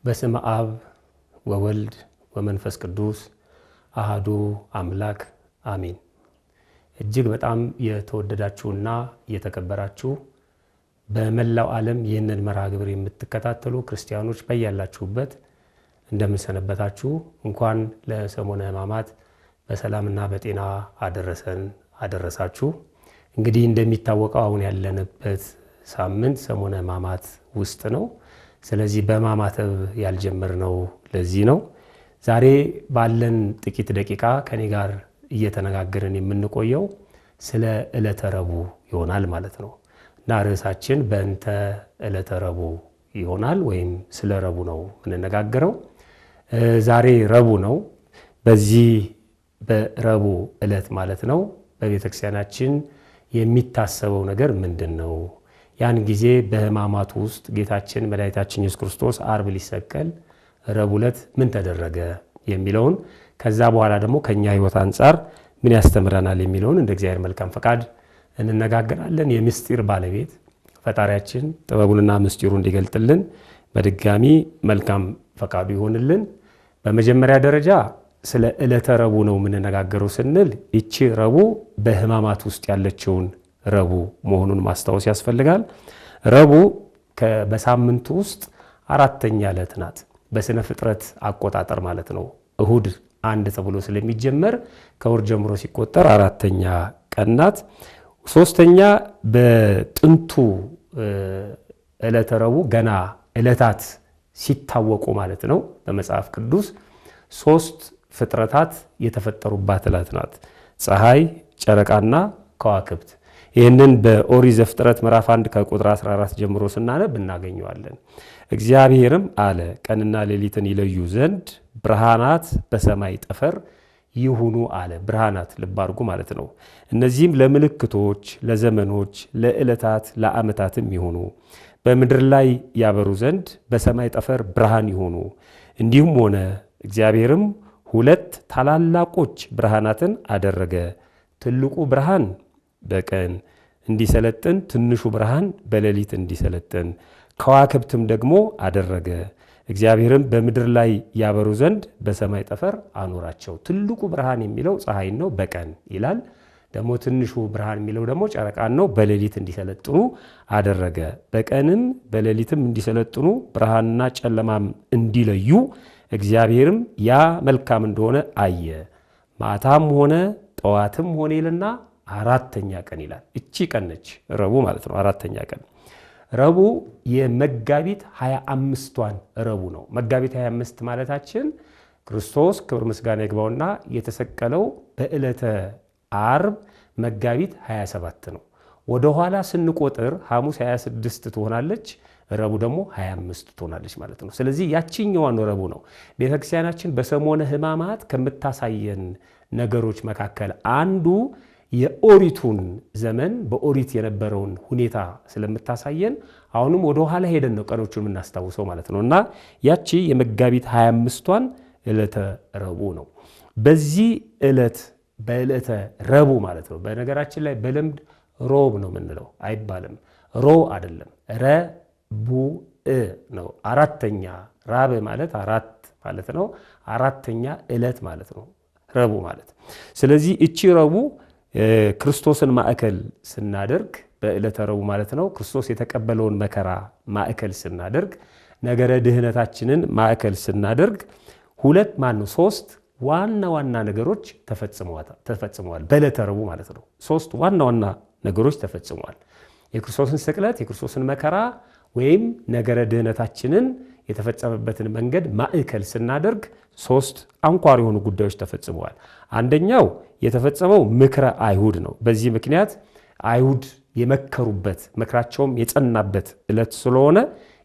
በስመ አብ ወወልድ ወመንፈስ ቅዱስ አሐዱ አምላክ አሜን። እጅግ በጣም የተወደዳችሁና የተከበራችሁ በመላው ዓለም ይህንን መርሃ ግብር የምትከታተሉ ክርስቲያኖች በያላችሁበት እንደምንሰነበታችሁ እንኳን ለሰሙነ ሕማማት በሰላምና በጤና አደረሳችሁ። እንግዲህ እንደሚታወቀው አሁን ያለንበት ሳምንት ሰሙነ ሕማማት ውስጥ ነው። ስለዚህ በሕማማተብ ያልጀመርነው ለዚህ ነው። ዛሬ ባለን ጥቂት ደቂቃ ከኔ ጋር እየተነጋገርን የምንቆየው ስለ ዕለተ ረቡዕ ይሆናል ማለት ነው እና ርዕሳችን በእንተ ዕለተ ረቡዕ ይሆናል ወይም ስለ ረቡዕ ነው የምንነጋገረው። ዛሬ ረቡዕ ነው። በዚህ በረቡዕ ዕለት ማለት ነው በቤተክርስቲያናችን የሚታሰበው ነገር ምንድን ነው? ያን ጊዜ በሕማማቱ ውስጥ ጌታችን መድኃኒታችን ኢየሱስ ክርስቶስ ዓርብ ሊሰቀል ረቡዕ ዕለት ምን ተደረገ የሚለውን ከዛ በኋላ ደግሞ ከኛ ሕይወት አንጻር ምን ያስተምረናል የሚለውን እንደ እግዚአብሔር መልካም ፈቃድ እንነጋገራለን። የምስጢር ባለቤት ፈጣሪያችን ጥበቡንና ምስጢሩን እንዲገልጥልን በድጋሚ መልካም ፈቃዱ ይሆንልን። በመጀመሪያ ደረጃ ስለ ዕለተ ረቡዕ ነው የምንነጋገረው ስንል ይቺ ረቡዕ በሕማማት ውስጥ ያለችውን ረቡዕ መሆኑን ማስታወስ ያስፈልጋል። ረቡዕ በሳምንቱ ውስጥ አራተኛ ዕለት ናት። በስነ ፍጥረት አቆጣጠር ማለት ነው። እሁድ አንድ ተብሎ ስለሚጀመር ከእሁድ ጀምሮ ሲቆጠር አራተኛ ቀን ናት። ሶስተኛ በጥንቱ ዕለተ ረቡዕ ገና ዕለታት ሲታወቁ ማለት ነው በመጽሐፍ ቅዱስ ሶስት ፍጥረታት የተፈጠሩባት ዕለት ናት። ፀሐይ፣ ጨረቃና ከዋክብት። ይህንን በኦሪት ዘፍጥረት ምዕራፍ 1 ከቁጥር 14 ጀምሮ ስናነብ እናገኘዋለን። እግዚአብሔርም አለ ቀንና ሌሊትን ይለዩ ዘንድ ብርሃናት በሰማይ ጠፈር ይሁኑ አለ። ብርሃናት ልብ አድርጉ ማለት ነው። እነዚህም ለምልክቶች፣ ለዘመኖች፣ ለዕለታት፣ ለዓመታትም ይሁኑ፣ በምድር ላይ ያበሩ ዘንድ በሰማይ ጠፈር ብርሃን ይሁኑ። እንዲሁም ሆነ። እግዚአብሔርም ሁለት ታላላቆች ብርሃናትን አደረገ። ትልቁ ብርሃን በቀን እንዲሰለጥን፣ ትንሹ ብርሃን በሌሊት እንዲሰለጥን፣ ከዋክብትም ደግሞ አደረገ። እግዚአብሔርም በምድር ላይ ያበሩ ዘንድ በሰማይ ጠፈር አኖራቸው። ትልቁ ብርሃን የሚለው ፀሐይን ነው፣ በቀን ይላል። ደግሞ ትንሹ ብርሃን የሚለው ደግሞ ጨረቃን ነው፣ በሌሊት እንዲሰለጥኑ አደረገ። በቀንም በሌሊትም እንዲሰለጥኑ ብርሃንና ጨለማም እንዲለዩ እግዚአብሔርም ያ መልካም እንደሆነ አየ። ማታም ሆነ ጠዋትም ሆነ ይልና አራተኛ ቀን ይላል። እቺ ቀን ነች ረቡዕ ማለት ነው። አራተኛ ቀን ረቡዕ የመጋቢት 25ቷን ረቡዕ ነው። መጋቢት 25 ማለታችን ክርስቶስ ክብር ምስጋና ይግባውና የተሰቀለው በዕለተ ዓርብ መጋቢት 27 ነው። ወደ ኋላ ስንቆጥር ሐሙስ 26 ትሆናለች፣ ረቡዕ ደግሞ 25 ትሆናለች ማለት ነው። ስለዚህ ያቺኛዋን ረቡዕ ነው ቤተክርስቲያናችን በሰሞነ ሕማማት ከምታሳየን ነገሮች መካከል አንዱ የኦሪቱን ዘመን በኦሪት የነበረውን ሁኔታ ስለምታሳየን አሁንም ወደ ኋላ ሄደን ነው ቀኖቹን የምናስታውሰው ማለት ነው። እና ያቺ የመጋቢት 25ቷን ዕለተ ረቡዕ ነው። በዚህ ዕለት በዕለተ ረቡዕ ማለት ነው። በነገራችን ላይ በልምድ ሮብ ነው የምንለው አይባልም። ሮ አይደለም፣ ረቡዕ ነው። አራተኛ ራብ ማለት አራት ማለት ነው። አራተኛ ዕለት ማለት ነው ረቡዕ ማለት። ስለዚህ እቺ ረቡዕ ክርስቶስን ማዕከል ስናደርግ በዕለተ ረቡዕ ማለት ነው ክርስቶስ የተቀበለውን መከራ ማዕከል ስናደርግ ነገረ ድህነታችንን ማዕከል ስናደርግ ሶስት ዋና ዋና ነገሮች ተፈጽመዋል። በዕለተ ረቡዕ ማለት ነው ሶስት ዋና ዋና ነገሮች ተፈጽመዋል። የክርስቶስን ስቅለት፣ የክርስቶስን መከራ ወይም ነገረ ድህነታችንን የተፈጸመበትን መንገድ ማዕከል ስናደርግ ሶስት አንኳር የሆኑ ጉዳዮች ተፈጽመዋል። አንደኛው የተፈጸመው ምክረ አይሁድ ነው። በዚህ ምክንያት አይሁድ የመከሩበት ምክራቸውም የጸናበት ዕለት ስለሆነ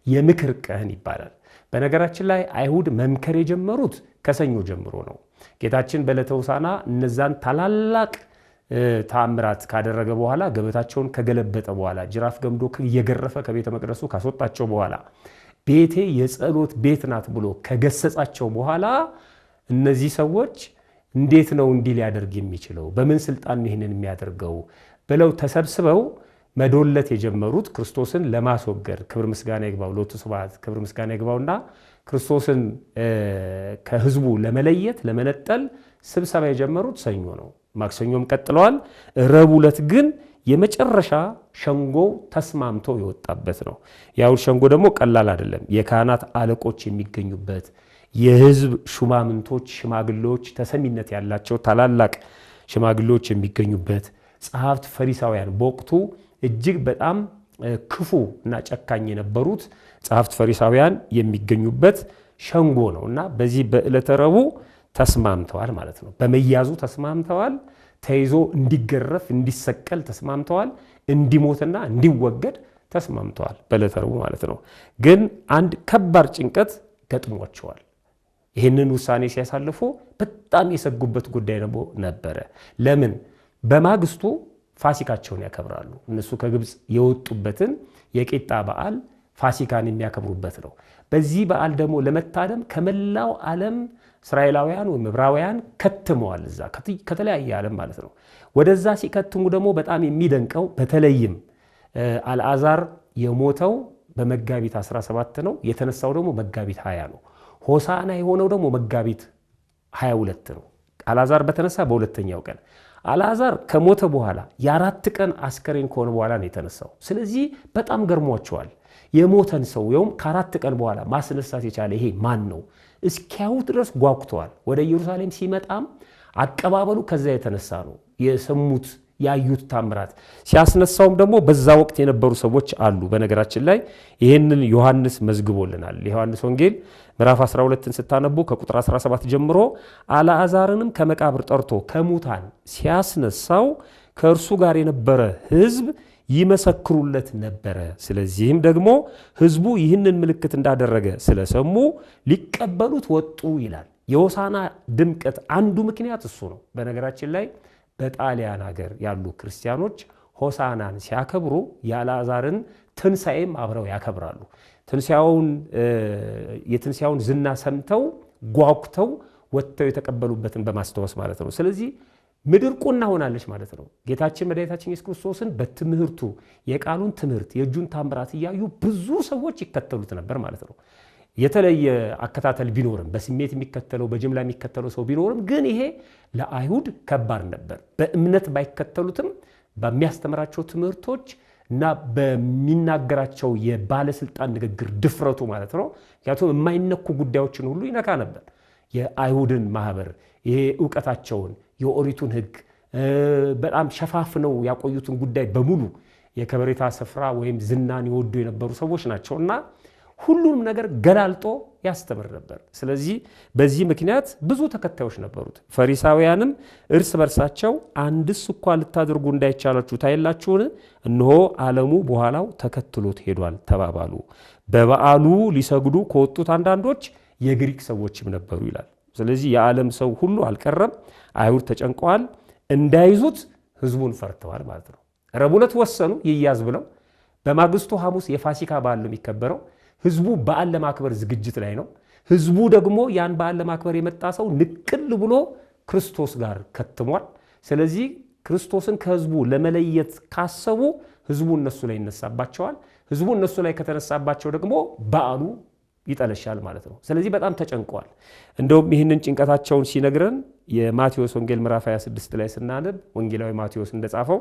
የምክር ቀን ይባላል። በነገራችን ላይ አይሁድ መምከር የጀመሩት ከሰኞ ጀምሮ ነው። ጌታችን በዕለተ ሆሳዕና እነዛን ታላላቅ ተአምራት ካደረገ በኋላ ገበታቸውን ከገለበጠ በኋላ ጅራፍ ገምዶ እየገረፈ ከቤተ መቅደሱ ካስወጣቸው በኋላ ቤቴ የጸሎት ቤት ናት ብሎ ከገሰጻቸው በኋላ እነዚህ ሰዎች እንዴት ነው እንዲህ ሊያደርግ የሚችለው? በምን ስልጣን ይህንን የሚያደርገው? ብለው ተሰብስበው መዶለት የጀመሩት ክርስቶስን ለማስወገድ ክብር ምስጋና ይግባው ሎቱ ስብሐት ክብር ምስጋና ይግባውና ክርስቶስን ከህዝቡ ለመለየት ለመነጠል ስብሰባ የጀመሩት ሰኞ ነው። ማክሰኞም ቀጥለዋል። ረቡዕ ዕለት ግን የመጨረሻ ሸንጎ ተስማምቶ የወጣበት ነው። ያው ሸንጎ ደግሞ ቀላል አይደለም። የካህናት አለቆች የሚገኙበት የህዝብ ሹማምንቶች ሽማግሌዎች ተሰሚነት ያላቸው ታላላቅ ሽማግሌዎች የሚገኙበት ጸሐፍት ፈሪሳውያን በወቅቱ እጅግ በጣም ክፉ እና ጨካኝ የነበሩት ጸሐፍት ፈሪሳውያን የሚገኙበት ሸንጎ ነውና በዚህ በዕለተ ረቡዕ ተስማምተዋል ማለት ነው። በመያዙ ተስማምተዋል። ተይዞ እንዲገረፍ እንዲሰቀል ተስማምተዋል። እንዲሞትና እንዲወገድ ተስማምተዋል በዕለተ ረቡዕ ማለት ነው። ግን አንድ ከባድ ጭንቀት ገጥሟቸዋል። ይህንን ውሳኔ ሲያሳልፉ በጣም የሰጉበት ጉዳይ ነበረ። ለምን? በማግስቱ ፋሲካቸውን ያከብራሉ። እነሱ ከግብፅ የወጡበትን የቂጣ በዓል ፋሲካን የሚያከብሩበት ነው። በዚህ በዓል ደግሞ ለመታደም ከመላው ዓለም እስራኤላውያን ወይም ዕብራውያን ከትመዋል። እዛ ከተለያየ ዓለም ማለት ነው። ወደዛ ሲከትሙ ደግሞ በጣም የሚደንቀው በተለይም አልዓዛር የሞተው በመጋቢት 17 ነው። የተነሳው ደግሞ መጋቢት 20 ነው። ሆሳዕና የሆነው ደግሞ መጋቢት 22 ነው። አልዓዛር በተነሳ በሁለተኛው ቀን አልዓዛር ከሞተ በኋላ የ4 ቀን አስከሬን ከሆነ በኋላ ነው የተነሳው። ስለዚህ በጣም ገርሟቸዋል። የሞተን ሰው ይኸውም ከ4 ቀን በኋላ ማስነሳት የቻለ ይሄ ማን ነው እስኪያዩ ድረስ ጓጉተዋል። ወደ ኢየሩሳሌም ሲመጣም አቀባበሉ ከዛ የተነሳ ነው። የሰሙት ያዩት ታምራት ሲያስነሳውም ደግሞ በዛ ወቅት የነበሩ ሰዎች አሉ። በነገራችን ላይ ይህንን ዮሐንስ መዝግቦልናል። የዮሐንስ ወንጌል ምዕራፍ 12ን ስታነቡ ከቁጥር 17 ጀምሮ አልዓዛርንም ከመቃብር ጠርቶ ከሙታን ሲያስነሳው ከእርሱ ጋር የነበረ ሕዝብ ይመሰክሩለት ነበረ። ስለዚህም ደግሞ ሕዝቡ ይህንን ምልክት እንዳደረገ ስለሰሙ ሊቀበሉት ወጡ ይላል። የሆሳዕና ድምቀት አንዱ ምክንያት እሱ ነው። በነገራችን ላይ በጣሊያን ሀገር ያሉ ክርስቲያኖች ሆሳዕናን ሲያከብሩ የአልዓዛርን ትንሣኤም አብረው ያከብራሉ። የትንሣኤውን ዝና ሰምተው ጓጉተው ወጥተው የተቀበሉበትን በማስታወስ ማለት ነው። ስለዚህ ምድር ቁና ሆናለች ማለት ነው። ጌታችን መድኃኒታችን ኢየሱስ ክርስቶስን በትምህርቱ የቃሉን ትምህርት የእጁን ታምራት እያዩ ብዙ ሰዎች ይከተሉት ነበር ማለት ነው። የተለየ አከታተል ቢኖርም በስሜት የሚከተለው በጅምላ የሚከተለው ሰው ቢኖርም ግን ይሄ ለአይሁድ ከባድ ነበር። በእምነት ባይከተሉትም በሚያስተምራቸው ትምህርቶች እና በሚናገራቸው የባለስልጣን ንግግር ድፍረቱ ማለት ነው። ምክንያቱም የማይነኩ ጉዳዮችን ሁሉ ይነካ ነበር። የአይሁድን ማህበር ይሄ ዕውቀታቸውን የኦሪቱን ሕግ በጣም ሸፋፍነው ያቆዩትን ጉዳይ በሙሉ የከበሬታ ስፍራ ወይም ዝናን ይወዱ የነበሩ ሰዎች ናቸውና ሁሉንም ነገር ገላልጦ ያስተምር ነበር። ስለዚህ በዚህ ምክንያት ብዙ ተከታዮች ነበሩት። ፈሪሳውያንም እርስ በርሳቸው አንድስ እንኳን ልታደርጉ እንዳይቻላችሁ ታይላችሁን? እነሆ ዓለሙ በኋላው ተከትሎት ሄዷል ተባባሉ። በበዓሉ ሊሰግዱ ከወጡት አንዳንዶች የግሪክ ሰዎችም ነበሩ ይላል። ስለዚህ የዓለም ሰው ሁሉ አልቀረም። አይሁድ ተጨንቀዋል። እንዳይዙት ህዝቡን ፈርተዋል ማለት ነው። ረቡዕ ዕለት ወሰኑ ይያዝ ብለው። በማግስቱ ሐሙስ የፋሲካ በዓል ነው የሚከበረው። ህዝቡ በዓል ለማክበር ዝግጅት ላይ ነው። ህዝቡ ደግሞ ያን በዓል ለማክበር የመጣ ሰው ንቅል ብሎ ክርስቶስ ጋር ከትሟል። ስለዚህ ክርስቶስን ከህዝቡ ለመለየት ካሰቡ ህዝቡ እነሱ ላይ ይነሳባቸዋል። ህዝቡ እነሱ ላይ ከተነሳባቸው ደግሞ በዓሉ ይጠለሻል ማለት ነው። ስለዚህ በጣም ተጨንቀዋል። እንደውም ይህንን ጭንቀታቸውን ሲነግረን የማቴዎስ ወንጌል ምዕራፍ 26 ላይ ስናነብ ወንጌላዊ ማቴዎስ እንደጻፈው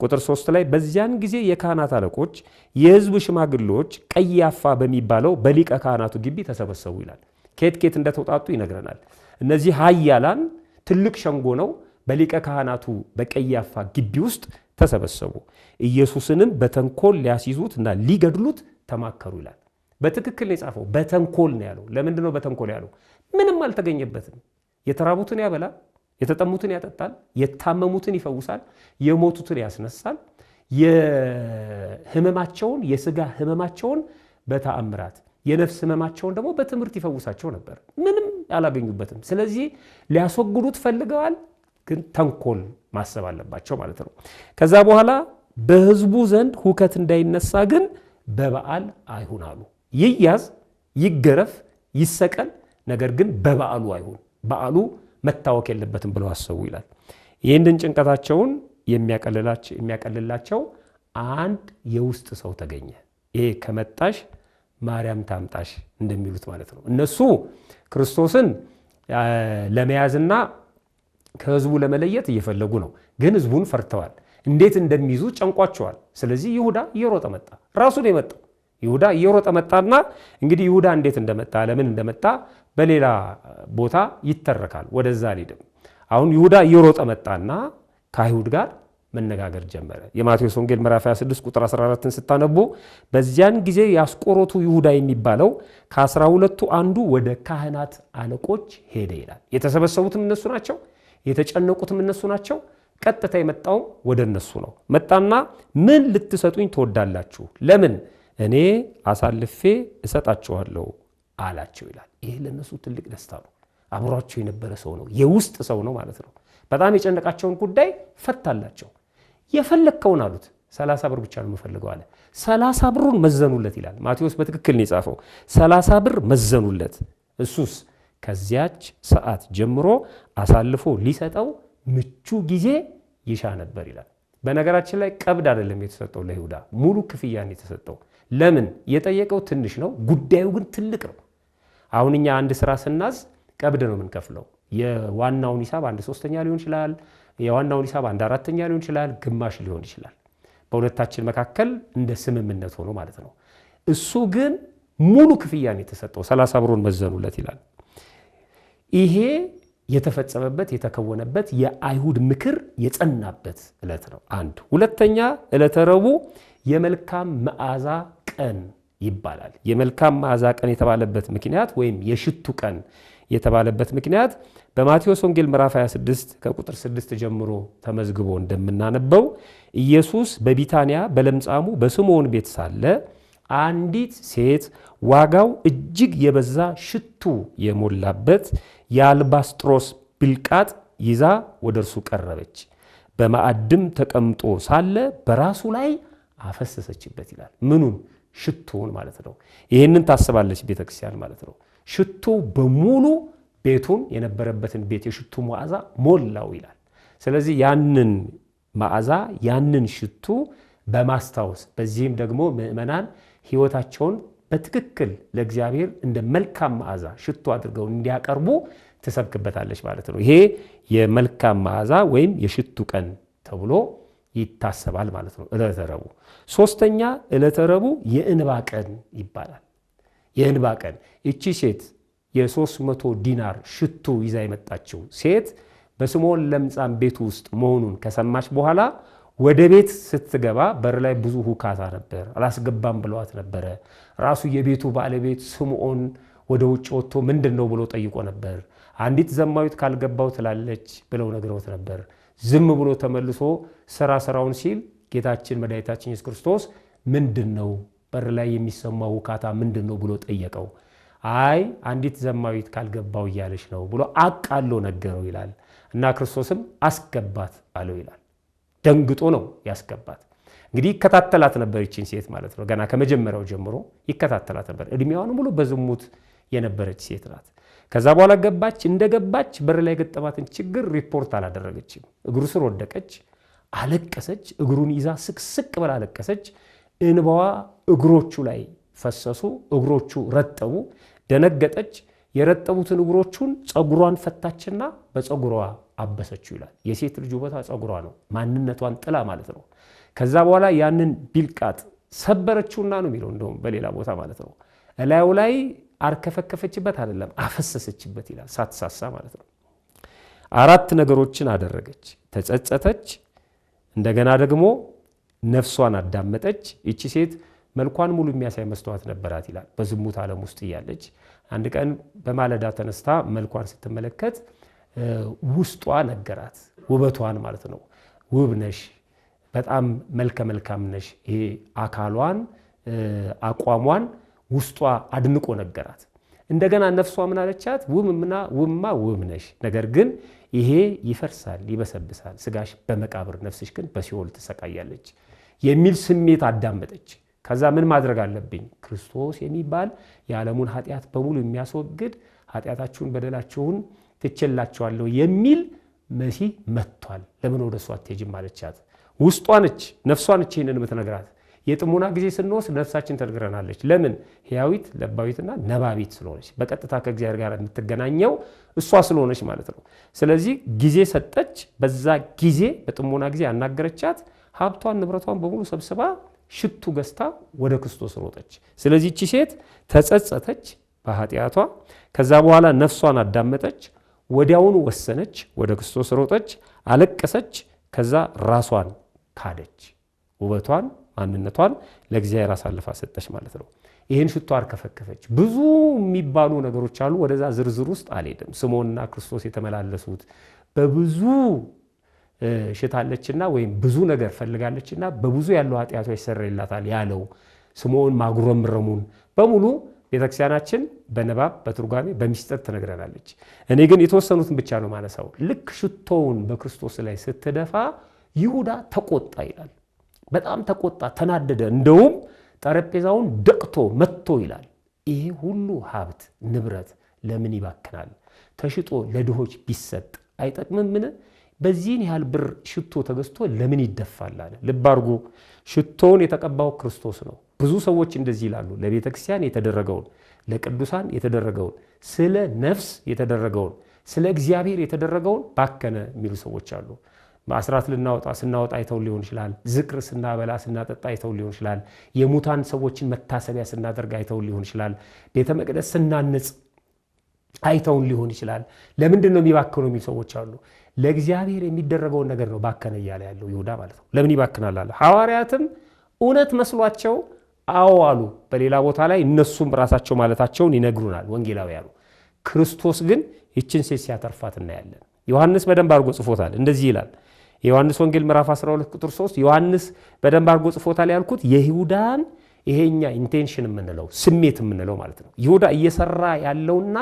ቁጥር 3 ላይ በዚያን ጊዜ የካህናት አለቆች የህዝብ ሽማግሌዎች ቀያፋ በሚባለው በሊቀ ካህናቱ ግቢ ተሰበሰቡ ይላል። ከየት እንደተውጣጡ ይነግረናል። እነዚህ ኃያላን ትልቅ ሸንጎ ነው። በሊቀ ካህናቱ በቀያፋ ግቢ ውስጥ ተሰበሰቡ። ኢየሱስንም በተንኮል ሊያስይዙት እና ሊገድሉት ተማከሩ ይላል። በትክክል ነው የጻፈው። በተንኮል ነው ያለው። ለምንድን ነው በተንኮል ያለው? ምንም አልተገኘበትም። የተራቡትን ያበላል፣ የተጠሙትን ያጠጣል፣ የታመሙትን ይፈውሳል፣ የሞቱትን ያስነሳል። የህመማቸውን የስጋ ህመማቸውን በተአምራት የነፍስ ህመማቸውን ደግሞ በትምህርት ይፈውሳቸው ነበር። ምንም አላገኙበትም። ስለዚህ ሊያስወግዱት ፈልገዋል፣ ግን ተንኮል ማሰብ አለባቸው ማለት ነው። ከዛ በኋላ በህዝቡ ዘንድ ሁከት እንዳይነሳ ግን በበዓል አይሁን አሉ። ይያዝ፣ ይገረፍ፣ ይሰቀል፣ ነገር ግን በበዓሉ አይሁን፣ በዓሉ መታወክ የለበትም ብለው አሰቡ ይላል። ይህንን ጭንቀታቸውን የሚያቀልላቸው አንድ የውስጥ ሰው ተገኘ። ይሄ ከመጣሽ ማርያም ታምጣሽ እንደሚሉት ማለት ነው። እነሱ ክርስቶስን ለመያዝና ከህዝቡ ለመለየት እየፈለጉ ነው። ግን ህዝቡን ፈርተዋል። እንዴት እንደሚይዙ ጨንቋቸዋል። ስለዚህ ይሁዳ እየሮጠ መጣ። ራሱ ነው የመጣው። ይሁዳ እየሮጠ መጣና እንግዲህ ይሁዳ እንዴት እንደመጣ ለምን እንደመጣ በሌላ ቦታ ይተረካል። ወደዛ አልሄድም። አሁን ይሁዳ እየሮጠ መጣና ከአይሁድ ጋር መነጋገር ጀመረ። የማቴዎስ ወንጌል ምዕራፍ 26 ቁጥር 14ን ስታነቡ በዚያን ጊዜ የአስቆሮቱ ይሁዳ የሚባለው ከ12ቱ አንዱ ወደ ካህናት አለቆች ሄደ ይላል። የተሰበሰቡትም እነሱ ናቸው፣ የተጨነቁትም እነሱ ናቸው። ቀጥታ የመጣው ወደ እነሱ ነው። መጣና ምን ልትሰጡኝ ትወዳላችሁ? ለምን እኔ አሳልፌ እሰጣችኋለሁ አላቸው ይላል። ይሄ ለነሱ ትልቅ ደስታ ነው። አብሯቸው የነበረ ሰው ነው፣ የውስጥ ሰው ነው ማለት ነው። በጣም የጨነቃቸውን ጉዳይ ፈታላቸው። የፈለከውን አሉት። 30 ብር ብቻ ነው የምፈልገው አለ። 30 ብሩን መዘኑለት ይላል። ማቴዎስ በትክክል ነው የጻፈው። 30 ብር መዘኑለት። እሱስ ከዚያች ሰዓት ጀምሮ አሳልፎ ሊሰጠው ምቹ ጊዜ ይሻ ነበር ይላል። በነገራችን ላይ ቀብድ አይደለም የተሰጠው ለይሁዳ፣ ሙሉ ክፍያን የተሰጠው። ለምን? የጠየቀው ትንሽ ነው፣ ጉዳዩ ግን ትልቅ ነው። አሁን እኛ አንድ ስራ ስናዝ ቀብድ ነው የምንከፍለው። የዋናውን ሂሳብ 1/3 ሊሆን ይችላል፣ የዋናውን ሂሳብ 1/4 ሊሆን ይችላል፣ ግማሽ ሊሆን ይችላል። በሁለታችን መካከል እንደ ስምምነት ሆኖ ማለት ነው። እሱ ግን ሙሉ ክፍያን የተሰጠው 30 ብሩን መዘኑለት ይላል። ይሄ የተፈጸመበት የተከወነበት የአይሁድ ምክር የጸናበት ዕለት ነው። አንድ ሁለተኛ ዕለተ ረቡዕ የመልካም መዓዛ ቀን ይባላል። የመልካም መዓዛ ቀን የተባለበት ምክንያት ወይም የሽቱ ቀን የተባለበት ምክንያት በማቴዎስ ወንጌል ምዕራፍ 26 ከቁጥር 6 ጀምሮ ተመዝግቦ እንደምናነበው ኢየሱስ በቢታንያ በለምጻሙ በስምዖን ቤት ሳለ አንዲት ሴት ዋጋው እጅግ የበዛ ሽቱ የሞላበት የአልባስጥሮስ ብልቃጥ ይዛ ወደ እርሱ ቀረበች። በማዕድም ተቀምጦ ሳለ በራሱ ላይ አፈሰሰችበት ይላል። ምኑን? ሽቱውን ማለት ነው። ይህንን ታስባለች ቤተክርስቲያን ማለት ነው። ሽቱ በሙሉ ቤቱን የነበረበትን ቤት የሽቱ መዓዛ ሞላው ይላል። ስለዚህ ያንን መዓዛ ያንን ሽቱ በማስታወስ በዚህም ደግሞ ምእመናን ሕይወታቸውን በትክክል ለእግዚአብሔር እንደ መልካም መዓዛ ሽቱ አድርገው እንዲያቀርቡ ትሰብክበታለች ማለት ነው። ይሄ የመልካም መዓዛ ወይም የሽቱ ቀን ተብሎ ይታሰባል ማለት ነው። ዕለተ ረቡዕ። ሶስተኛ ዕለተ ረቡዕ የእንባ ቀን ይባላል። የእንባ ቀን እቺ ሴት የ300 ዲናር ሽቱ ይዛ የመጣችው ሴት በስምዖን ለምጻም ቤት ውስጥ መሆኑን ከሰማች በኋላ ወደ ቤት ስትገባ በር ላይ ብዙ ሁካታ ነበር። አላስገባም ብለዋት ነበረ። ራሱ የቤቱ ባለቤት ስምዖን ወደ ውጭ ወጥቶ ምንድነው ብሎ ጠይቆ ነበር። አንዲት ዘማዊት ካልገባው ትላለች ብለው ነግረውት ነበር። ዝም ብሎ ተመልሶ ስራውን ሲል ጌታችን መድኃኒታችን ኢየሱስ ክርስቶስ ምንድነው በር ላይ የሚሰማው ሁካታ ምንድነው ብሎ ጠየቀው። አይ አንዲት ዘማዊት ካልገባው እያለች ነው ብሎ አቃሎ ነገረው ይላል። እና ክርስቶስም አስገባት አለው ይላል። ደንግጦ ነው ያስገባት። እንግዲህ ይከታተላት ነበር ይቺን ሴት ማለት ነው። ገና ከመጀመሪያው ጀምሮ ይከታተላት ነበር። እድሜዋን ሙሉ በዝሙት የነበረች ሴት ናት። ከዛ በኋላ ገባች። እንደገባች በር ላይ ገጠማትን ችግር ሪፖርት አላደረገችም። እግሩ ስር ወደቀች፣ አለቀሰች። እግሩን ይዛ ስቅስቅ ብላ አለቀሰች። እንባዋ እግሮቹ ላይ ፈሰሱ። እግሮቹ ረጠቡ። ደነገጠች። የረጠቡትን እግሮቹን ጸጉሯን ፈታችና በጸጉሯ አበሰችው ይላል። የሴት ልጅ ውበቷ ጸጉሯ ነው፣ ማንነቷን ጥላ ማለት ነው። ከዛ በኋላ ያንን ቢልቃጥ ሰበረችውና ነው የሚለው እንደውም በሌላ ቦታ ማለት ነው። እላዩ ላይ አርከፈከፈችበት አይደለም አፈሰሰችበት ይላል፣ ሳትሳሳ ማለት ነው። 4 ነገሮችን አደረገች። ተጸጸተች፣ እንደገና ደግሞ ነፍሷን አዳመጠች። እቺ ሴት መልኳን ሙሉ የሚያሳይ መስተዋት ነበራት ይላል። በዝሙት ዓለም ውስጥ እያለች አንድ ቀን በማለዳ ተነስታ መልኳን ስትመለከት ውስጧ ነገራት፣ ውበቷን ማለት ነው። ውብ ነሽ፣ በጣም መልከ መልካም ነሽ። ይሄ አካሏን አቋሟን ውስጧ አድንቆ ነገራት። እንደገና ነፍሷ ምን አለቻት? ውብማ ውብ ነሽ፣ ነገር ግን ይሄ ይፈርሳል፣ ይበሰብሳል፣ ስጋሽ በመቃብር ነፍስሽ ግን በሲኦል ትሰቃያለች የሚል ስሜት አዳመጠች። ከዛ ምን ማድረግ አለብኝ? ክርስቶስ የሚባል የዓለሙን ኃጢአት በሙሉ የሚያስወግድ ኃጢአታችሁን በደላችሁን ትችላችኋለሁ የሚል መሲህ መጥቷል። ለምን ወደ እሱ አትሄጂም አለቻት። ውስጧ ነች ነፍሷ ነች ይሄንን የምትነግራት። የጥሞና ጊዜ ስንወስድ ነፍሳችን ተነግረናለች። ለምን? ሕያዊት ለባዊትና ነባቢት ስለሆነች በቀጥታ ከእግዚአብሔር ጋር የምትገናኘው እሷ ስለሆነች ማለት ነው። ስለዚህ ጊዜ ሰጠች። በዛ ጊዜ በጥሞና ጊዜ አናገረቻት። ሀብቷን ንብረቷን በሙሉ ሰብስባ ሽቱ ገዝታ ወደ ክርስቶስ ሮጠች። ስለዚህ እቺ ሴት ተጸጸተች በኃጢአቷ። ከዛ በኋላ ነፍሷን አዳመጠች። ወዲያውኑ ወሰነች፣ ወደ ክርስቶስ ሮጠች፣ አለቀሰች። ከዛ ራሷን ካደች። ውበቷን ማንነቷን ለእግዚአብሔር አሳልፋ ሰጠች ማለት ነው። ይህን ሽቶ አርከፈከፈች። ብዙ የሚባሉ ነገሮች አሉ። ወደዛ ዝርዝር ውስጥ አልሄድም። ስምዖንና ክርስቶስ የተመላለሱት በብዙ ሽታለችና ወይም ብዙ ነገር ፈልጋለችና በብዙ ያለው ኃጢአቷ ይሰረይላታል ያለው ስምዖን ማጉረምረሙን በሙሉ ቤተክርስቲያናችን በንባብ በትርጓሜ በሚስጥር ትነግረናለች። እኔ ግን የተወሰኑትን ብቻ ነው ማነሳው። ልክ ሽቶውን በክርስቶስ ላይ ስትደፋ ይሁዳ ተቆጣ ይላል። በጣም ተቆጣ፣ ተናደደ። እንደውም ጠረጴዛውን ደቅቶ መጥቶ ይላል። ይሄ ሁሉ ሀብት ንብረት ለምን ይባክናል? ተሽጦ ለድሆች ቢሰጥ አይጠቅምምን? በዚህን ያህል ብር ሽቶ ተገዝቶ ለምን ይደፋል አለ። ልብ አድርጉ፣ ሽቶውን የተቀባው ክርስቶስ ነው። ብዙ ሰዎች እንደዚህ ይላሉ። ለቤተ ክርስቲያን የተደረገውን፣ ለቅዱሳን የተደረገውን፣ ስለ ነፍስ የተደረገውን፣ ስለ እግዚአብሔር የተደረገውን ባከነ የሚሉ ሰዎች አሉ። በአስራት ልናወጣ ስናወጣ አይተው ሊሆን ይችላል። ዝክር ስናበላ ስናጠጣ አይተው ሊሆን ይችላል። የሙታን ሰዎችን መታሰቢያ ስናደርግ አይተው ሊሆን ይችላል። ቤተ መቅደስ ስናንጽ አይተውን ሊሆን ይችላል። ለምንድን ነው የሚባክነው የሚሉ ሰዎች አሉ። ለእግዚአብሔር የሚደረገውን ነገር ነው ባከነ እያለ ያለው ይሁዳ ማለት ነው። ለምን ይባክናል አለ። ሐዋርያትም እውነት መስሏቸው አዎ አሉ። በሌላ ቦታ ላይ እነሱም ራሳቸው ማለታቸውን ይነግሩናል ወንጌላውያኑ። ክርስቶስ ግን ይችን ሴት ሲያተርፋት እናያለን። ዮሐንስ በደንብ አድርጎ ጽፎታል። እንደዚህ ይላል የዮሐንስ ወንጌል ምዕራፍ 12 ቁጥር 3 ዮሐንስ በደንብ አድርጎ ጽፎታል ያልኩት የይሁዳን ይሄኛ ኢንቴንሽን የምንለው ስሜት የምንለው ማለት ነው። ይሁዳ እየሰራ ያለውና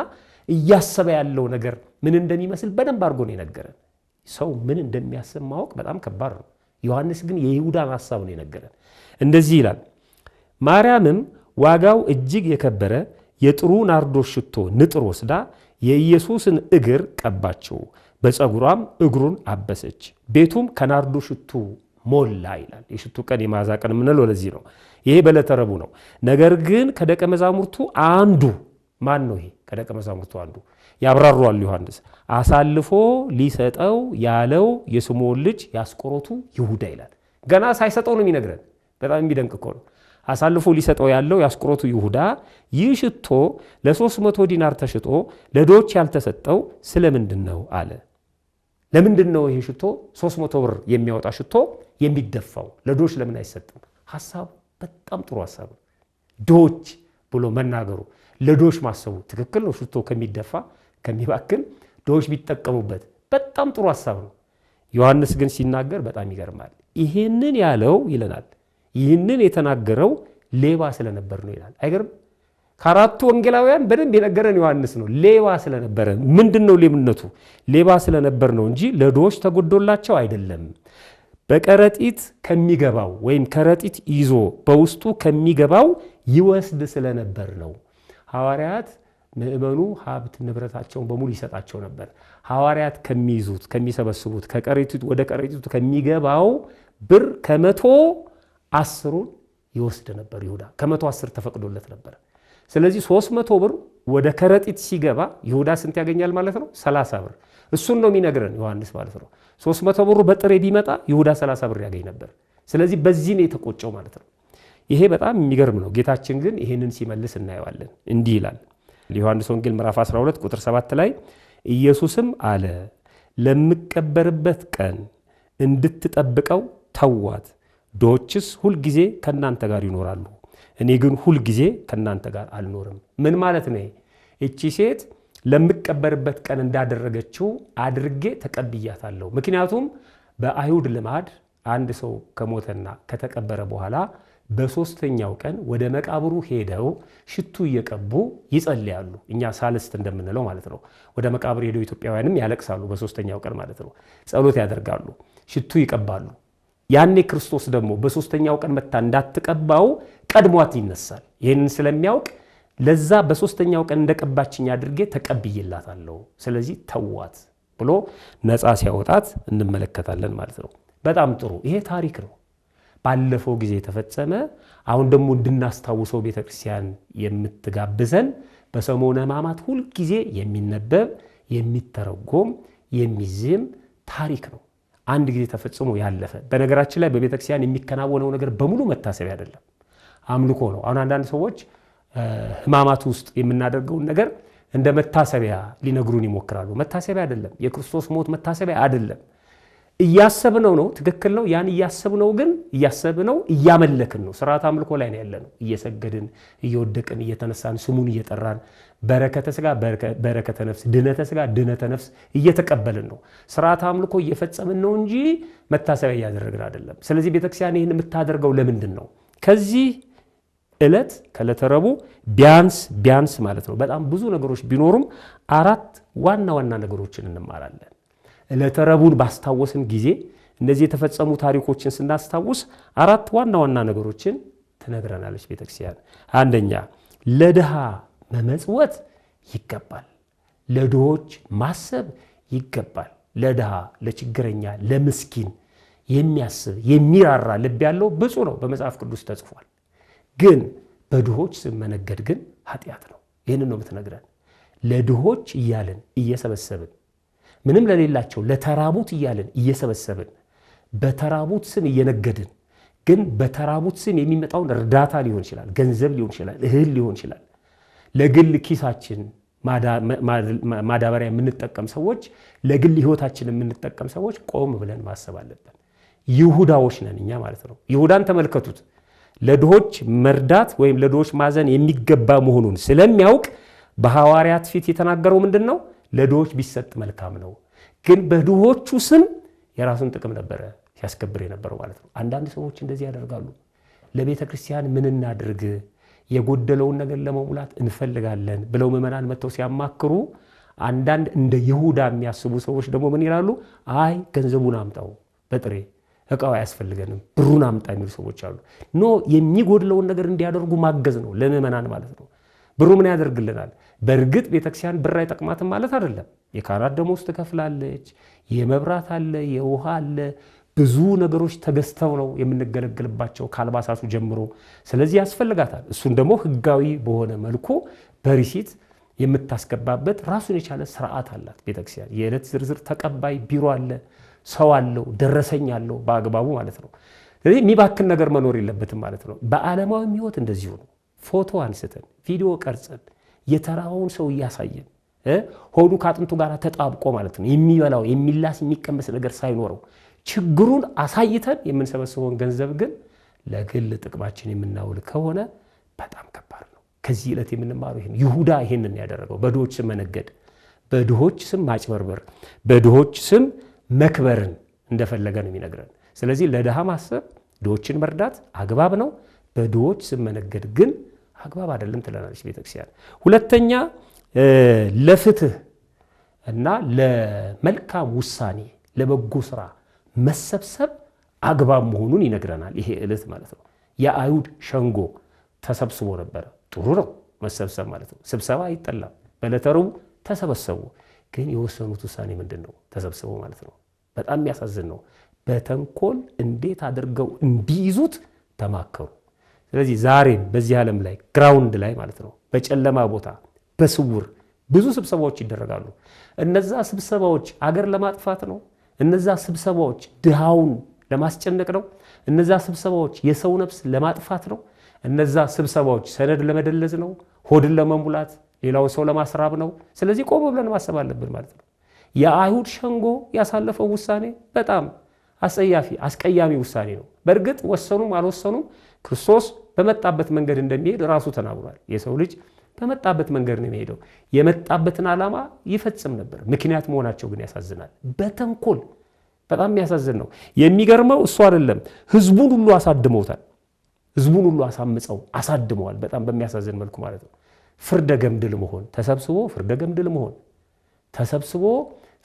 እያሰበ ያለው ነገር ምን እንደሚመስል በደንብ አድርጎ ነው የነገረን። ሰው ምን እንደሚያስብ ማወቅ በጣም ከባድ ነው። ዮሐንስ ግን የይሁዳን ሐሳብ ነው የነገረን። እንደዚህ ይላል ማርያምም ዋጋው እጅግ የከበረ የጥሩ ናርዶስ ሽቶ ንጥር ወስዳ የኢየሱስን እግር ቀባቸው፣ በፀጉሯም እግሩን አበሰች፣ ቤቱም ከናርዶ ሽቱ ሞላ ይላል። የሽቱ ቀን የመዓዛ ቀን የምንለው ለዚህ ነው። ይሄ በዕለተ ረቡዕ ነው። ነገር ግን ከደቀ መዛሙርቱ አንዱ ማን ነው? ይሄ ከደቀ መዛሙርቱ አንዱ ያብራራዋል ዮሐንስ። አሳልፎ ሊሰጠው ያለው የስምዖን ልጅ ያስቆሮቱ ይሁዳ ይላል። ገና ሳይሰጠው ነው የሚነግረን። በጣም የሚደንቅ እኮ ነው። አሳልፎ ሊሰጠው ያለው ያስቆሮቱ ይሁዳ ይህ ሽቶ ለ300 ዲናር ተሽጦ ለድሆች ያልተሰጠው ስለምንድን ነው አለ። ለምንድን ነው ይሄ ሽቶ 300 ብር የሚያወጣ ሽቶ የሚደፋው? ለድሆች ለምን አይሰጥም? ሐሳቡ በጣም ጥሩ ሐሳብ ነው። ድሆች ብሎ መናገሩ፣ ለድሆች ማሰቡ ትክክል ነው። ሽቶ ከሚደፋ ከሚባክን ድሆች ቢጠቀሙበት በጣም ጥሩ ሐሳብ ነው። ዮሐንስ ግን ሲናገር በጣም ይገርማል። ይሄንን ያለው ይለናል ይህንን የተናገረው ሌባ ስለነበር ነው ይላል። አይገርም? ከአራቱ ወንጌላውያን በደንብ የነገረን ዮሐንስ ነው። ሌባ ስለነበረ። ምንድነው ሌብነቱ? ሌባ ስለነበር ነው እንጂ ለድሆች ተጎዶላቸው አይደለም። በከረጢት ከሚገባው ወይም ከረጢት ይዞ በውስጡ ከሚገባው ይወስድ ስለነበር ነው። ሐዋርያት ምእመኑ ሀብት ንብረታቸውን በሙሉ ይሰጣቸው ነበር። ሐዋርያት ከሚይዙት ከሚሰበስቡት ከከረጢቱ ወደ ከረጢቱ ከሚገባው ብር ከ110 ይወስድ ነበር ይሁዳ። ከ110 ተፈቅዶለት ነበር። ስለዚህ 300 ብር ወደ ከረጢት ሲገባ ይሁዳ ስንት ያገኛል ማለት ነው? 30 ብር። እሱን ነው የሚነግረን ዮሐንስ ማለት ነው። 300 ብሩ በጥሬ ቢመጣ ይሁዳ 30 ብር ያገኝ ነበር። ስለዚህ በዚህ ነው የተቆጨው ማለት ነው። ይሄ በጣም የሚገርም ነው። ጌታችን ግን ይሄንን ሲመልስ እናየዋለን። እንዲህ ይላል ዮሐንስ ወንጌል ምዕራፍ 12 ቁጥር 7 ላይ ኢየሱስም አለ ለምቀበርበት ቀን እንድትጠብቀው ተዋት። ድሆችስ ሁልጊዜ ከእናንተ ጋር ይኖራሉ፣ እኔ ግን ሁልጊዜ ከእናንተ ጋር አልኖርም። ምን ማለት ነው? እቺ ሴት ለምቀበርበት ቀን እንዳደረገችው አድርጌ ተቀብያታለሁ። ምክንያቱም በአይሁድ ልማድ አንድ ሰው ከሞተና ከተቀበረ በኋላ በሶስተኛው ቀን ወደ መቃብሩ ሄደው ሽቱ እየቀቡ ይጸልያሉ። እኛ ሳልስት እንደምንለው ማለት ነው። ወደ መቃብር ሄደው ኢትዮጵያውያንም ያለቅሳሉ። በሶስተኛው ቀን ማለት ነው። ጸሎት ያደርጋሉ፣ ሽቱ ይቀባሉ። ያኔ ክርስቶስ ደግሞ በሶስተኛው ቀን መታ እንዳትቀባው ቀድሟት ይነሳል። ይህንን ስለሚያውቅ ለዛ በሶስተኛው ቀን እንደቀባችኝ አድርጌ ተቀብይላታለሁ፣ ስለዚህ ተዋት ብሎ ነፃ ሲያወጣት እንመለከታለን ማለት ነው። በጣም ጥሩ። ይሄ ታሪክ ነው፣ ባለፈው ጊዜ የተፈጸመ አሁን ደግሞ እንድናስታውሰው ቤተክርስቲያን የምትጋብዘን በሰሞነ ሕማማት ሁል ጊዜ የሚነበብ የሚተረጎም የሚዜም ታሪክ ነው። አንድ ጊዜ ተፈጽሞ ያለፈ። በነገራችን ላይ በቤተክርስቲያን የሚከናወነው ነገር በሙሉ መታሰቢያ አይደለም፣ አምልኮ ነው። አሁን አንዳንድ ሰዎች ሕማማት ውስጥ የምናደርገውን ነገር እንደ መታሰቢያ ሊነግሩን ይሞክራሉ። መታሰቢያ አይደለም። የክርስቶስ ሞት መታሰቢያ አይደለም። እያሰብነው ነው፣ ትክክል ነው። ያን እያሰብነው ግን እያሰብነው እያመለክን ነው። ስርዓት አምልኮ ላይ ነው ያለነው። እየሰገድን እየወደቅን እየተነሳን ስሙን እየጠራን በረከተ ሥጋ በረከተ ነፍስ፣ ድነተ ሥጋ ድነተ ነፍስ እየተቀበልን ነው። ስርዓት አምልኮ እየፈጸምን ነው እንጂ መታሰቢያ እያደረግን አይደለም። ስለዚህ ቤተክርስቲያን ይህን የምታደርገው ለምንድን ነው? ከዚህ ዕለት ከዕለተ ረቡዕ ቢያንስ ማለት ነው በጣም ብዙ ነገሮች ቢኖሩም 4 ዋና ዋና ነገሮችን እንማራለን። ዕለተ ረቡዕን ባስታወስን ጊዜ እነዚህ የተፈጸሙ ታሪኮችን ስናስታውስ 4 ዋና ዋና ነገሮችን ትነግረናለች ቤተክርስቲያን። አንደኛ፣ ለድሃ መመጽወት ይገባል፣ ለድሆች ማሰብ ይገባል። ለድሃ ለችግረኛ ለምስኪን የሚያስብ የሚራራ ልብ ያለው ብፁዕ ነው፣ በመጽሐፍ ቅዱስ ተጽፏል። ግን በድሆች ስም መነገድ ግን ኃጢአት ነው። ይህንን ነው የምትነግረን። ለድሆች እያልን እየሰበሰብን ምንም ለሌላቸው ለተራቡት እያልን እየሰበሰብን በተራቡት ስም እየነገድን ግን በተራቡት ስም የሚመጣውን እርዳታ ሊሆን ይችላል፣ ገንዘብ ሊሆን ይችላል፣ እህል ሊሆን ይችላል። ለግል ኪሳችን ማዳበሪያ የምንጠቀም ሰዎች፣ ለግል ሕይወታችን የምንጠቀም ሰዎች ቆም ብለን ማሰብ አለብን። ይሁዳዎች ነን እኛ ማለት ነው። ይሁዳን ተመልከቱት። ለድሆች መርዳት ወይም ለድሆች ማዘን የሚገባ መሆኑን ስለሚያውቅ በሐዋርያት ፊት የተናገረው ምንድን ነው? ለድሆች ቢሰጥ መልካም ነው። ግን በድሆቹ ስም የራሱን ጥቅም ነበረ ሲያስከብር የነበረው ማለት ነው። አንዳንድ ሰዎች እንደዚህ ያደርጋሉ። ለቤተ ክርስቲያን ምን እናድርግ፣ የጎደለውን ነገር ለመሙላት እንፈልጋለን ብለው ምዕመናን መጥተው ሲያማክሩ አንዳንድ እንደ ይሁዳ የሚያስቡ ሰዎች ደግሞ ምን ይላሉ? አይ ገንዘቡን አምጣው፣ በጥሬ እቃው አያስፈልገንም፣ ብሩን አምጣ የሚሉ ሰዎች አሉ። ኖ የሚጎድለውን ነገር እንዲያደርጉ ማገዝ ነው ለምዕመናን ማለት ነው። ብሩ ምን ያደርግልናል? በእርግጥ ቤተክርስቲያን ብር አይጠቅማትም ማለት አይደለም። የካህናት ደሞዝ ትከፍላለች፣ የመብራት አለ፣ የውሃ አለ፣ ብዙ ነገሮች ተገዝተው ነው የምንገለገልባቸው ከአልባሳቱ ጀምሮ። ስለዚህ ያስፈልጋታል። እሱን ደግሞ ህጋዊ በሆነ መልኩ በሪሲት የምታስገባበት ራሱን የቻለ ስርዓት አላት ቤተክርስቲያን። የዕለት ዝርዝር ተቀባይ ቢሮ አለ፣ ሰው አለው፣ ደረሰኝ አለው በአግባቡ ማለት ነው። ስለዚህ የሚባክን ነገር መኖር የለበትም ማለት ነው። በዓለማዊ ህይወት እንደዚሁ ነው። ፎቶ አንስተን ቪዲዮ ቀርጸን የተራውን ሰው እያሳየን ሆዱ ከአጥንቱ ጋር ተጣብቆ ማለት ነው የሚበላው የሚላስ የሚቀመስ ነገር ሳይኖረው ችግሩን አሳይተን የምንሰበስበውን ገንዘብ ግን ለግል ጥቅማችን የምናውል ከሆነ በጣም ከባድ ነው። ከዚህ ዕለት የምንማረው ይሄን ይሁዳ ይሄንን ያደረገው በድሆች ስም መነገድ፣ በድሆች ስም ማጭበርበር፣ በድሆች ስም መክበርን እንደፈለገ ነው የሚነግረን። ስለዚህ ለድሃ ማሰብ፣ ድሆችን መርዳት አግባብ ነው። በድሆች ስም መነገድ ግን አግባብ አይደለም ትለናለች ቤተክርስቲያን። ሁለተኛ ለፍትህ እና ለመልካም ውሳኔ ለበጎ ስራ መሰብሰብ አግባብ መሆኑን ይነግረናል ይሄ ዕለት ማለት ነው። የአይሁድ ሸንጎ ተሰብስቦ ነበረ። ጥሩ ነው መሰብሰብ ማለት ነው። ስብሰባ አይጠላም። በዕለተ ረቡዕ ተሰበሰቡ። ግን የወሰኑት ውሳኔ ምንድን ነው? ተሰብስበው ማለት ነው። በጣም የሚያሳዝን ነው። በተንኮል እንዴት አድርገው እንዲይዙት ተማከሩ። ስለዚህ ዛሬም በዚህ ዓለም ላይ ግራውንድ ላይ ማለት ነው በጨለማ ቦታ በስውር ብዙ ስብሰባዎች ይደረጋሉ። እነዛ ስብሰባዎች አገር ለማጥፋት ነው። እነዛ ስብሰባዎች ድሃውን ለማስጨነቅ ነው። እነዛ ስብሰባዎች የሰው ነፍስ ለማጥፋት ነው። እነዛ ስብሰባዎች ሰነድ ለመደለዝ ነው፣ ሆድን ለመሙላት፣ ሌላውን ሰው ለማስራብ ነው። ስለዚህ ቆም ብለን ማሰብ አለብን ማለት ነው። የአይሁድ ሸንጎ ያሳለፈው ውሳኔ በጣም አስጸያፊ አስቀያሚ ውሳኔ ነው። በእርግጥ ወሰኑም አልወሰኑም ክርስቶስ በመጣበት መንገድ እንደሚሄድ ራሱ ተናግሯል። የሰው ልጅ በመጣበት መንገድ ነው የሚሄደው። የመጣበትን ዓላማ ይፈጽም ነበር። ምክንያት መሆናቸው ግን ያሳዝናል። በተንኮል በጣም የሚያሳዝን ነው። የሚገርመው እሱ አይደለም፣ ህዝቡን ሁሉ አሳድመውታል። ህዝቡን ሁሉ አሳምፀው አሳድመዋል። በጣም በሚያሳዝን መልኩ ማለት ነው። ፍርደ ገምድል መሆን ተሰብስቦ ፍርደ ገምድል መሆን ተሰብስቦ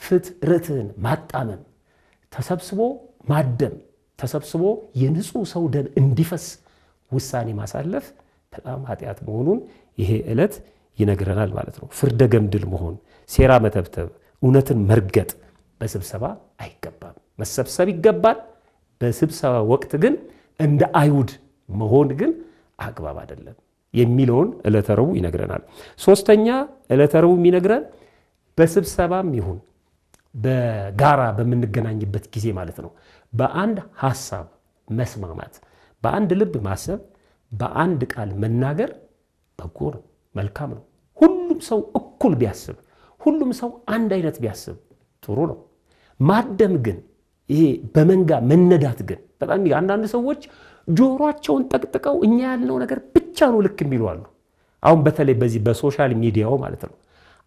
ፍትርትህን ማጣመም ተሰብስቦ ማደም ተሰብስቦ የንጹህ ሰው ደም እንዲፈስ ውሳኔ ማሳለፍ በጣም ኃጢአት መሆኑን ይሄ ዕለት ይነግረናል ማለት ነው። ፍርደ ገምድል መሆን፣ ሴራ መተብተብ፣ እውነትን መርገጥ በስብሰባ አይገባም። መሰብሰብ ይገባል፣ በስብሰባ ወቅት ግን እንደ አይሁድ መሆን ግን አግባብ አይደለም የሚለውን ዕለተ ረቡዕ ይነግረናል። ሶስተኛ ዕለተ ረቡዕ የሚነግረን በስብሰባም ይሁን በጋራ በምንገናኝበት ጊዜ ማለት ነው በአንድ ሐሳብ መስማማት፣ በአንድ ልብ ማሰብ፣ በአንድ ቃል መናገር በጎ ነው፣ መልካም ነው። ሁሉም ሰው እኩል ቢያስብ፣ ሁሉም ሰው አንድ አይነት ቢያስብ ጥሩ ነው። ማደም ግን ይሄ በመንጋ መነዳት ግን በጣም አንዳንድ ሰዎች ጆሮአቸውን ጠቅጥቀው እኛ ያልነው ነገር ብቻ ነው ልክ የሚሉ አሉ። አሁን በተለይ በዚህ በሶሻል ሚዲያው ማለት ነው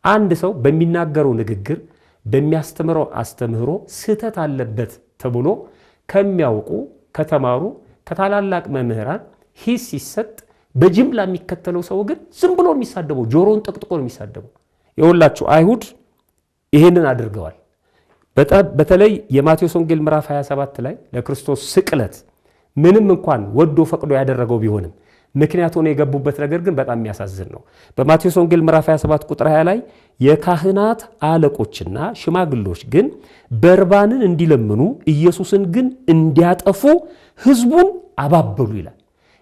አንድ ሰው በሚናገረው ንግግር በሚያስተምረው አስተምህሮ ስህተት አለበት ተብሎ ከሚያውቁ ከተማሩ ከታላላቅ መምህራን ሂስ ሲሰጥ በጅምላ የሚከተለው ሰው ግን ዝም ብሎ የሚሳደበው ጆሮውን ጠቅጥቆ ነው የሚሳደበው። ይኸውላችሁ አይሁድ ይሄንን አድርገዋል። በተለይ የማቴዎስ ወንጌል ምዕራፍ 27 ላይ ለክርስቶስ ስቅለት ምንም እንኳን ወዶ ፈቅዶ ያደረገው ቢሆንም ምክንያት ሆነ የገቡበት ነገር ግን በጣም የሚያሳዝን ነው። በማቴዎስ ወንጌል ምዕራፍ 27 ቁጥር 20 ላይ የካህናት አለቆችና ሽማግሌዎች ግን በርባንን እንዲለምኑ ኢየሱስን ግን እንዲያጠፉ ሕዝቡን አባበሉ ይላል።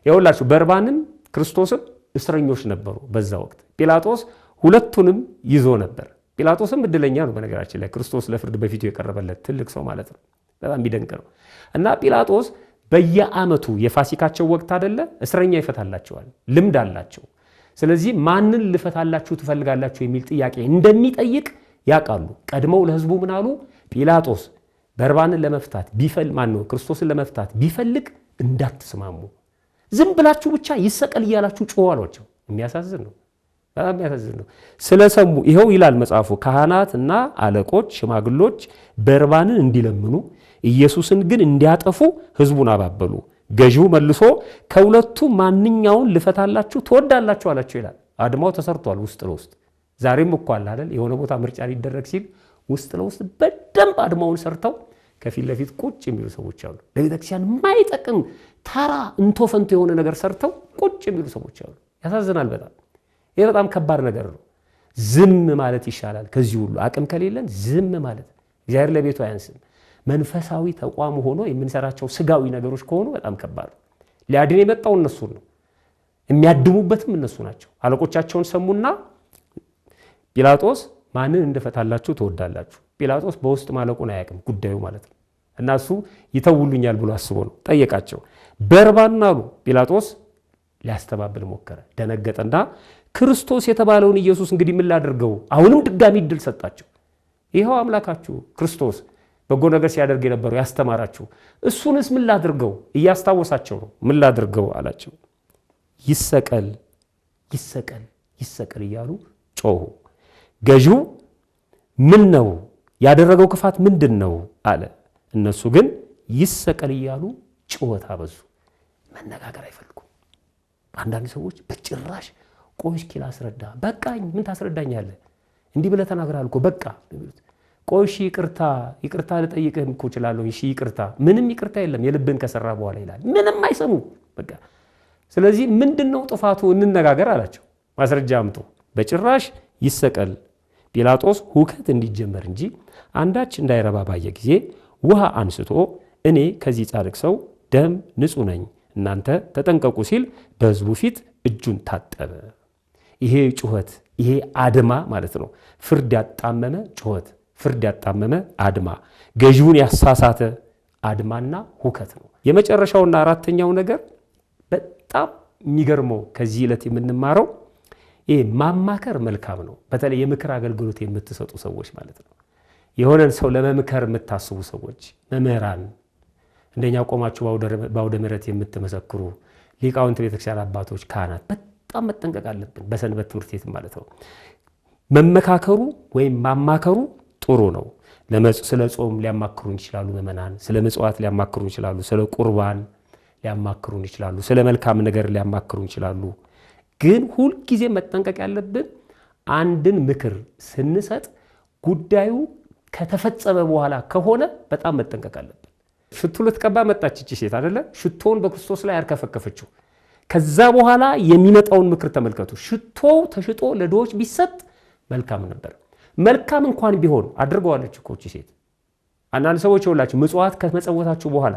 ይኸውላችሁ በርባንም ክርስቶስም እስረኞች ነበሩ በዛ ወቅት። ጲላጦስ ሁለቱንም ይዞ ነበር። ጲላጦስም እድለኛ ነው በነገራችን ላይ ክርስቶስ ለፍርድ በፊቱ የቀረበለት ትልቅ ሰው ማለት ነው። በጣም ቢደንቅ ነው። እና ጲላጦስ በየዓመቱ የፋሲካቸው ወቅት አይደለ እስረኛ ይፈታላቸዋል፣ ልምድ አላቸው። ስለዚህ ማንን ልፈታላችሁ ትፈልጋላችሁ የሚል ጥያቄ እንደሚጠይቅ ያውቃሉ። ቀድመው ለሕዝቡ ምን አሉ? ጲላጦስ በርባንን ለመፍታት ክርስቶስን ለመፍታት ቢፈልግ እንዳትስማሙ፣ ዝም ብላችሁ ብቻ ይሰቀል እያላችሁ ጮሁ አሏቸው። የሚያሳዝን ነው፣ በጣም የሚያሳዝን ነው። ስለሰሙ ይኸው ይላል መጽሐፉ ካህናትና አለቆች ሽማግሎች በርባንን እንዲለምኑ ኢየሱስን ግን እንዲያጠፉ ሕዝቡን አባበሉ። ገዢው መልሶ ከሁለቱ ማንኛውን ልፈታላችሁ ትወዳላችሁ አላቸው ይላል። አድማው ተሰርቷል ውስጥ ለውስጥ። ዛሬም እኮ አለ አይደል የሆነ ቦታ ምርጫ ሊደረግ ሲል ውስጥ ለውስጥ በደንብ አድማውን ሰርተው ከፊት ለፊት ቁጭ የሚሉ ሰዎች አሉ። ለቤተክርስቲያን የማይጠቅም ተራ እንቶ ፈንቶ የሆነ ነገር ሰርተው ቁጭ የሚሉ ሰዎች አሉ። ያሳዝናል በጣም። ይሄ በጣም ከባድ ነገር ነው። ዝም ማለት ይሻላል ከዚህ ሁሉ። አቅም ከሌለን ዝም ማለት እግዚአብሔር ለቤቱ አያንስም። መንፈሳዊ ተቋም ሆኖ የምንሰራቸው ስጋዊ ነገሮች ከሆኑ በጣም ከባድ ነው። ሊያድን የመጣው እነሱን ነው፣ የሚያድሙበትም እነሱ ናቸው። አለቆቻቸውን ሰሙና ጲላጦስ ማንን እንደፈታላችሁ ትወዳላችሁ? ጲላጦስ በውስጥ ማለቁን አያውቅም ጉዳዩ ማለት ነው። እና እሱ ይተውሉኛል ብሎ አስቦ ነው ጠየቃቸው። በርባንን አሉ። ጲላጦስ ሊያስተባብል ሞከረ፣ ደነገጠና ክርስቶስ የተባለውን ኢየሱስ እንግዲህ ምን ላድርገው? አሁንም ድጋሚ እድል ሰጣቸው። ይኸው አምላካችሁ ክርስቶስ በጎ ነገር ሲያደርግ የነበረው ያስተማራችሁ እሱንስ ምን ላድርገው? እያስታወሳቸው ነው። ምን ላድርገው አላቸው። ይሰቀል ይሰቀል ይሰቀል እያሉ ጮሁ። ገዢው ምን ነው ያደረገው ክፋት ምንድን ነው አለ። እነሱ ግን ይሰቀል እያሉ ጩኸት አበዙ። መነጋገር አይፈልጉም። አንዳንድ ሰዎች በጭራሽ ቆይ እስኪ ላስረዳ፣ በቃኝ፣ ምን ታስረዳኛለህ? እንዲህ ብለህ ተናግራል እኮ በቃ ቆይ እሺ ይቅርታ ልጠይቅህም እኮ እችላለሁ። እሺ ይቅርታ፣ ምንም ይቅርታ የለም የልብን ከሰራ በኋላ ይላል። ምንም አይሰሙ በቃ። ስለዚህ ምንድነው ጥፋቱ? እንነጋገር አላቸው። ማስረጃ አምጡ። በጭራሽ ይሰቀል። ጲላጦስ ሁከት እንዲጀመር እንጂ አንዳች እንዳይረባ ባየ ጊዜ ውሃ አንስቶ እኔ ከዚህ ጻድቅ ሰው ደም ንጹሕ ነኝ፣ እናንተ ተጠንቀቁ ሲል በሕዝቡ ፊት እጁን ታጠበ። ይሄ ጩኸት፣ ይሄ አድማ ማለት ነው። ፍርድ ያጣመመ ጩኸት፣ ፍርድ ያጣመመ አድማ፣ ገዢውን ያሳሳተ አድማና ሁከት ነው። የመጨረሻውና አራተኛው ነገር በጣም የሚገርመው ከዚህ ዕለት የምንማረው ይሄ ማማከር መልካም ነው። በተለይ የምክር አገልግሎት የምትሰጡ ሰዎች ማለት ነው። የሆነን ሰው ለመምከር የምታስቡ ሰዎች፣ መምህራን፣ እንደኛ ቆማችሁ በአውደ ምሕረት የምትመሰክሩ ሊቃውንት፣ ቤተክርስቲያን አባቶች፣ ካህናት በጣም መጠንቀቅ አለብን። በሰንበት ትምህርት ቤት ማለት ነው። መመካከሩ ወይም ማማከሩ ጥሩ ነው። ስለ ጾም ሊያማክሩን ይችላሉ ምዕመናን፣ ስለ ምጽዋት ሊያማክሩን ይችላሉ፣ ስለ ቁርባን ሊያማክሩን ይችላሉ፣ ስለ መልካም ነገር ሊያማክሩን ይችላሉ። ግን ሁልጊዜ መጠንቀቅ ያለብን አንድን ምክር ስንሰጥ ጉዳዩ ከተፈጸመ በኋላ ከሆነ በጣም መጠንቀቅ አለብን። ሽቱ ልትቀባ መጣች እቺ ሴት አይደለ? ሽቶውን በክርስቶስ ላይ ያርከፈከፈችው። ከዛ በኋላ የሚመጣውን ምክር ተመልከቱ። ሽቶው ተሽጦ ለድሆች ቢሰጥ መልካም ነበር። መልካም እንኳን ቢሆን አድርገዋለች እኮ እቺ ሴት። አንዳንድ ሰዎች ይኸውላችሁ ምጽዋት ከመጸወታችሁ በኋላ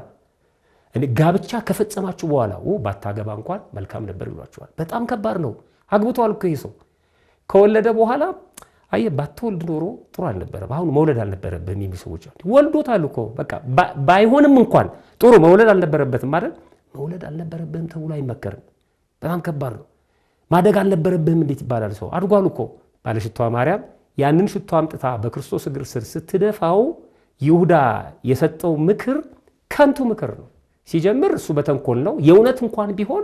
እኔ ጋብቻ ከፈጸማችሁ በኋላ ባታገባ እንኳን መልካም ነበር ይሏችኋል። በጣም ከባድ ነው። አግብቷል እኮ ይሄ ሰው ከወለደ በኋላ አየ ባትወልድ ኖሮ ጥሩ አልነበረም፣ አሁን መውለድ አልነበረብህም የሚሉ ሰዎች አሉ። ወልዶታል እኮ በቃ ባይሆንም እንኳን ጥሩ መውለድ አልነበረበትም ማለት መውለድ አልነበረብህም ተብሎ አይመከርም። በጣም ከባድ ነው። ማደግ አልነበረብህም እንዴት ይባላል? ሰው አድጓል እኮ። ባለሽቷ ማርያም ያንን ሽቷ አምጥታ በክርስቶስ እግር ስር ስትደፋው ይሁዳ የሰጠው ምክር ከንቱ ምክር ነው። ሲጀምር እሱ በተንኮል ነው። የእውነት እንኳን ቢሆን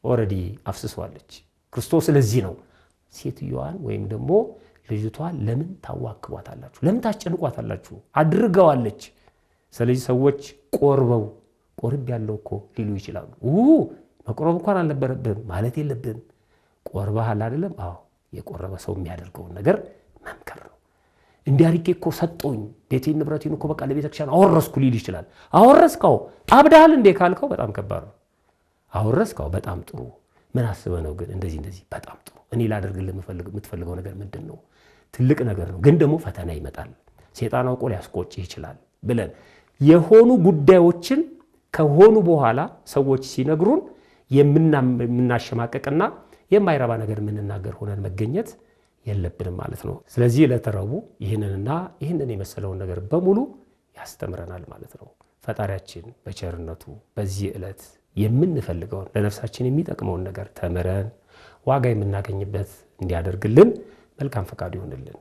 ኦሬዲ አፍስሷለች። ክርስቶስ ለዚህ ነው ሴትዮዋን ወይም ደግሞ ልጅቷን ለምን ታዋክቧታላችሁ? ለምን ታስጨንቋታላችሁ? አድርገዋለች። ስለዚህ ሰዎች ቆርብ ያለው እኮ ሊሉ ይችላሉ። መቆረብ እንኳን አልነበረብህም ማለት የለብህም። ቆርበሃል አይደለም? አዎ የቆረበ ሰው የሚያደርገውን ነገር መምከር ነው። እንዲያርቄ እኮ ሰጠኝ ቤቴን ንብረቴን እኮ በቃ ለቤተክርስቲያን አወረስኩ ሊል ይችላል። አወረስከው አብዳል እንዴ ካልከው በጣም ከባድ ነው። አወረስከው በጣም ጥሩ። ምን አስበህ ነው ግን እንደዚህ በጣም ጥሩ። እኔ ላደርግልህ የምትፈልገው ነገር ምንድነው? ትልቅ ነገር ነው፣ ግን ደግሞ ፈተና ይመጣል፣ ሰይጣን አውቆ ሊያስቆጭህ ይችላል ብለን የሆኑ ጉዳዮችን ከሆኑ በኋላ ሰዎች ሲነግሩን የምናሸማቀቅና የማይረባ ነገር የምንናገር ሆነን መገኘት የለብንም ማለት ነው። ስለዚህ ለተረቡ ይህንን የመሰለውን ነገር በሙሉ ያስተምረናል ማለት ነው። ፈጣሪያችን በቸርነቱ በዚህ ዕለት የምንፈልገውን ለነፍሳችን የሚጠቅመውን ነገር ተምረን ዋጋ የምናገኝበት እንዲያደርግልን መልካም ፈቃዱ ይሁንልን።